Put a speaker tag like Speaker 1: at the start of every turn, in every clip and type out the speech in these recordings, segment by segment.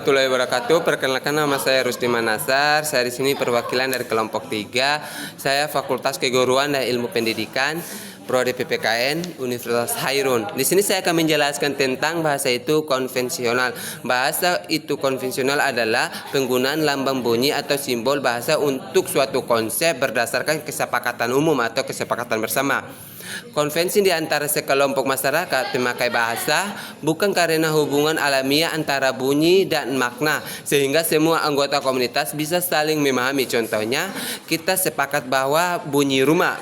Speaker 1: warahmatullahi wabarakatuh. Perkenalkan, nama saya Rusdi Manasar. Saya di sini perwakilan dari kelompok 3. Saya Fakultas Keguruan dan Ilmu Pendidikan, Prodi PPKN Universitas Hairun. Di sini saya akan menjelaskan tentang bahasa itu konvensional. Bahasa itu konvensional adalah penggunaan lambang bunyi atau simbol bahasa untuk suatu konsep berdasarkan kesepakatan umum atau kesepakatan bersama. Konvensi di antara sekelompok masyarakat memakai bahasa bukan karena hubungan alamiah antara bunyi dan makna, sehingga semua anggota komunitas bisa saling memahami. Contohnya, kita sepakat bahwa bunyi rumah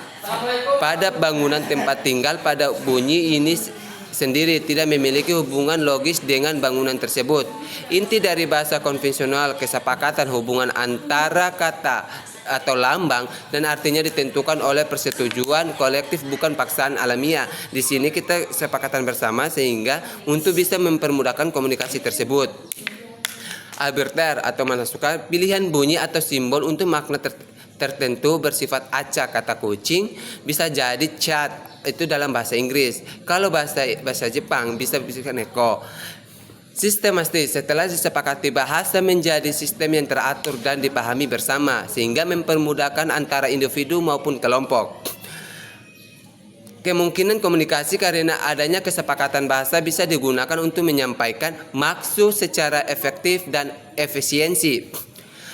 Speaker 1: pada bangunan tempat tinggal pada bunyi ini sendiri tidak memiliki hubungan logis dengan bangunan tersebut. Inti dari bahasa konvensional kesepakatan hubungan antara kata atau lambang dan artinya ditentukan oleh persetujuan kolektif, bukan paksaan alamiah. Di sini kita sepakatan bersama sehingga untuk bisa mempermudahkan komunikasi tersebut. Arbitrary atau menentukan pilihan bunyi atau simbol untuk makna tertentu bersifat acak. Kata kucing bisa jadi cat, itu dalam bahasa Inggris. Kalau bahasa Jepang bisa neko. Sistematis, setelah disepakati bahasa menjadi sistem yang teratur dan dipahami bersama sehingga mempermudahkan antara individu maupun kelompok. Kemungkinan komunikasi karena adanya kesepakatan bahasa bisa digunakan untuk menyampaikan maksud secara efektif dan efisiensi.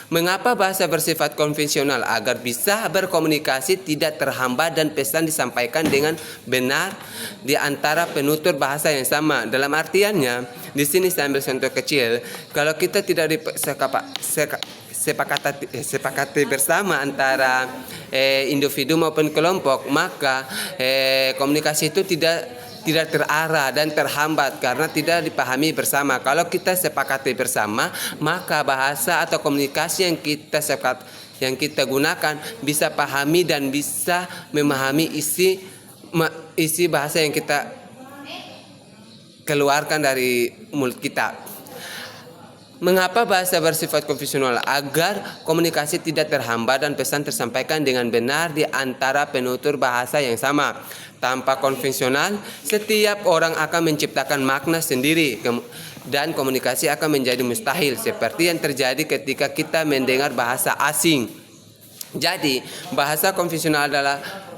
Speaker 1: Mengapa bahasa bersifat konvensional? Agar bisa berkomunikasi tidak terhambat dan pesan disampaikan dengan benar di antara penutur bahasa yang sama. Dalam artiannya, di sini saya ambil contoh kecil. Kalau kita tidak sepakati bersama antara individu maupun kelompok, maka komunikasi itu tidak terarah dan terhambat karena tidak dipahami bersama. Kalau kita sepakati bersama, maka bahasa atau komunikasi yang kita gunakan bisa pahami dan bisa memahami isi bahasa yang kita keluarkan dari mulut kita. Mengapa bahasa bersifat konvensional? Agar komunikasi tidak terhambat dan pesan tersampaikan dengan benar di antara penutur bahasa yang sama. Tanpa konvensional, setiap orang akan menciptakan makna sendiri dan komunikasi akan menjadi mustahil, seperti yang terjadi ketika kita mendengar bahasa asing. Jadi, bahasa konvensional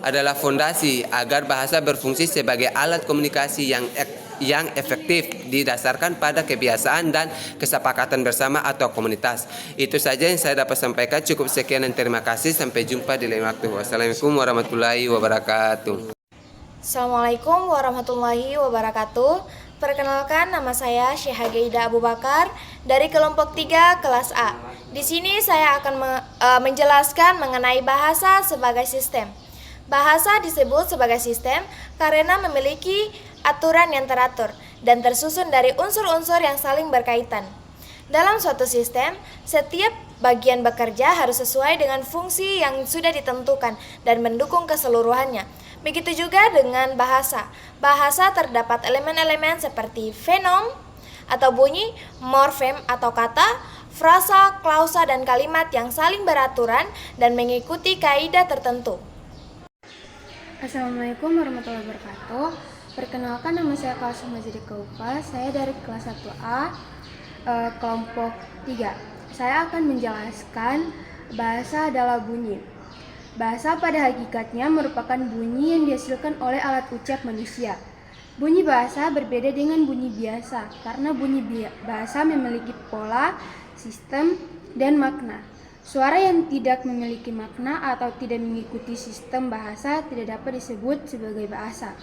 Speaker 1: adalah fondasi agar bahasa berfungsi sebagai alat komunikasi yang efektif didasarkan pada kebiasaan dan kesepakatan bersama atau komunitas. Itu saja yang saya dapat sampaikan. Cukup sekian dan terima kasih. Sampai jumpa di lain waktu. Wassalamualaikum warahmatullahi wabarakatuh.
Speaker 2: Assalamualaikum warahmatullahi wabarakatuh. Perkenalkan, nama saya Syekh Geida Abu Bakar dari kelompok 3 kelas A. Di sini saya akan menjelaskan mengenai bahasa sebagai sistem. Bahasa disebut sebagai sistem karena memiliki aturan yang teratur dan tersusun dari unsur-unsur yang saling berkaitan. Dalam suatu sistem, setiap bagian bekerja harus sesuai dengan fungsi yang sudah ditentukan dan mendukung keseluruhannya. Begitu juga dengan bahasa. Bahasa terdapat elemen-elemen seperti fonem atau bunyi, morfem atau kata, frasa, klausa, dan kalimat yang saling beraturan dan mengikuti kaidah tertentu.
Speaker 3: Assalamualaikum warahmatullahi wabarakatuh. Perkenalkan, nama saya Kalsum Mazidi Kaupa. Saya dari kelas 1A, kelompok 3. Saya akan menjelaskan bahasa adalah bunyi. Bahasa pada hakikatnya merupakan bunyi yang dihasilkan oleh alat ucap manusia. Bunyi bahasa berbeda dengan bunyi biasa karena bunyi bahasa memiliki pola, sistem, dan makna. Suara yang tidak memiliki makna atau tidak mengikuti sistem bahasa tidak dapat disebut sebagai bahasa.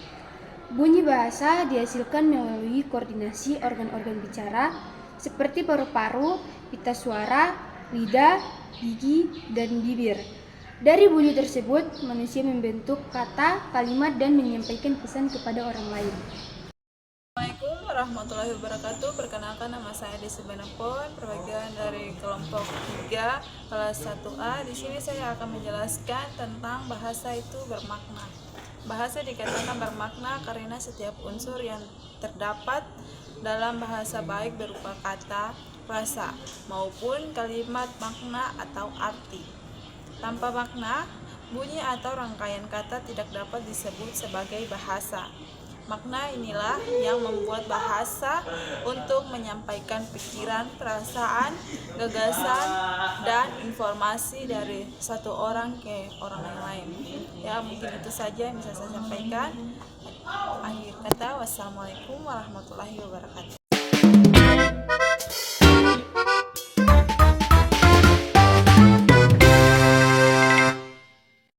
Speaker 3: Bunyi bahasa dihasilkan melalui koordinasi organ-organ bicara seperti paru-paru, pita suara, lidah, gigi, dan bibir. Dari bunyi tersebut, manusia membentuk kata, kalimat, dan menyampaikan pesan kepada orang lain.
Speaker 4: Assalamualaikum warahmatullahi wabarakatuh. Perkenalkan, nama saya Desi Banapon, perwakilan dari kelompok 3 kelas 1A. Di sini saya akan menjelaskan tentang bahasa itu bermakna. Bahasa dikatakan bermakna karena setiap unsur yang terdapat dalam bahasa baik berupa kata, frasa, maupun kalimat makna atau arti. Tanpa makna, bunyi atau rangkaian kata tidak dapat disebut sebagai bahasa. Makna inilah yang membuat bahasa untuk menyampaikan pikiran, perasaan, gagasan, dan informasi dari satu orang ke orang yang lain. Ya, mungkin itu saja yang bisa saya sampaikan. Akhir kata, wassalamualaikum warahmatullahi wabarakatuh.